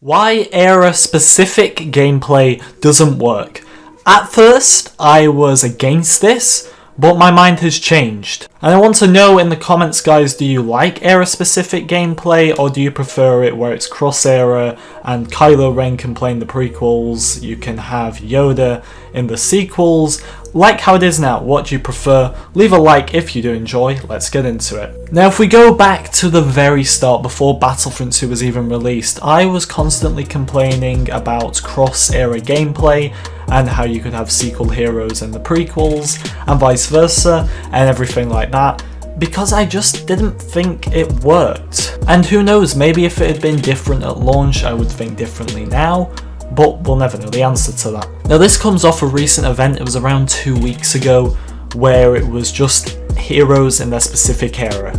Why era-specific gameplay doesn't work. At first, I was against this, but my mind has changed. And I want to know in the comments, guys, do you like era-specific gameplay, or do you prefer it where it's cross-era and Kylo Ren can play in the prequels, you can have Yoda in the sequels? Like how it is now, what do you prefer? Leave a like if you do enjoy, let's get into it. Now if we go back to the very start, before Battlefront 2 was even released, I was constantly complaining about cross-era gameplay and how you could have sequel heroes in the prequels and vice versa and everything like that, because I just didn't think it worked. And who knows, maybe if it had been different at launch I would think differently now, but we'll never know the answer to that. Now this comes off a recent event, it was around 2 weeks ago, where it was just heroes in their specific era,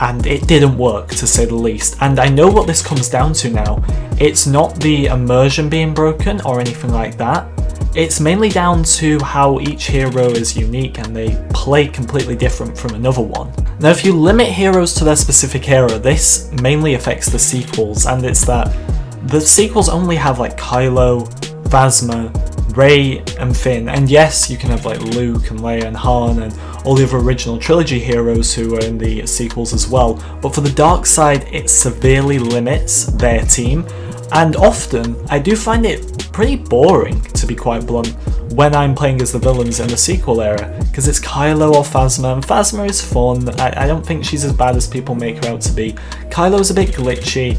and it didn't work, to say the least. And I know what this comes down to now. It's not the immersion being broken or anything like that, it's mainly down to how each hero is unique and they play completely different from another one. Now if you limit heroes to their specific era, this mainly affects the sequels, and it's that the sequels only have like Kylo, Phasma, Rey and Finn, and yes, you can have like Luke and Leia and Han and all the other original trilogy heroes who are in the sequels as well, but for the dark side it severely limits their team, and often I do find it pretty boring, to be quite blunt, when I'm playing as the villains in the sequel era, because it's Kylo or Phasma, and Phasma is fun. I don't think she's as bad as people make her out to be. Kylo's a bit glitchy,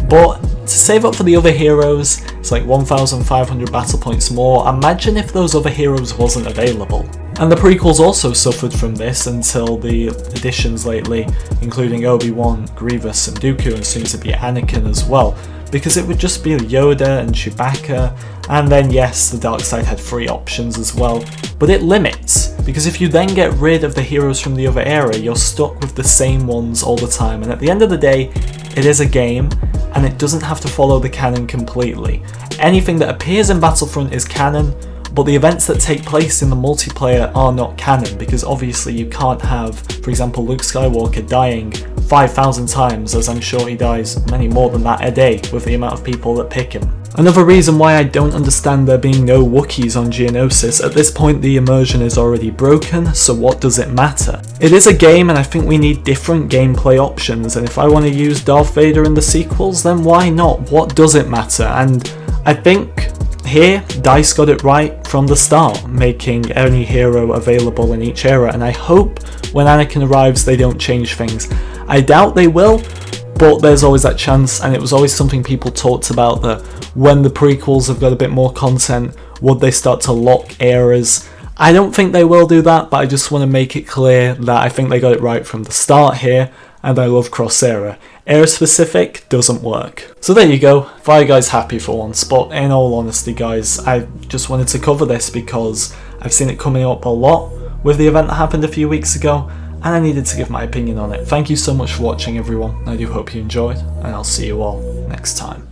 but to save up for the other heroes, it's like 1,500 battle points more. Imagine if those other heroes wasn't available. And the prequels also suffered from this until the additions lately, including Obi-Wan, Grievous and Dooku, and soon to be Anakin as well, because it would just be Yoda and Chewbacca, and then yes, the dark side had free options as well, but it limits, because if you then get rid of the heroes from the other era, you're stuck with the same ones all the time, and at the end of the day, it is a game, and it doesn't have to follow the canon completely. Anything that appears in Battlefront is canon, but the events that take place in the multiplayer are not canon, because obviously you can't have, for example, Luke Skywalker dying 5,000 times, as I'm sure he dies many more than that a day with the amount of people that pick him. Another reason why I don't understand there being no Wookiees on Geonosis, at this point the immersion is already broken, so what does it matter? It is a game and I think we need different gameplay options, and if I want to use Darth Vader in the sequels, then why not? What does it matter? And I think here, DICE got it right from the start, making any hero available in each era, and I hope when Anakin arrives they don't change things. I doubt they will, but there's always that chance, and it was always something people talked about, that when the prequels have got a bit more content, would they start to lock eras? I don't think they will do that, but I just want to make it clear that I think they got it right from the start here, and I love cross-era. Era-specific doesn't work. So there you go, Fire Guy's happy for once, but in all honesty guys, I just wanted to cover this because I've seen it coming up a lot with the event that happened a few weeks ago, and I needed to give my opinion on it. Thank you so much for watching everyone, I do hope you enjoyed, and I'll see you all next time.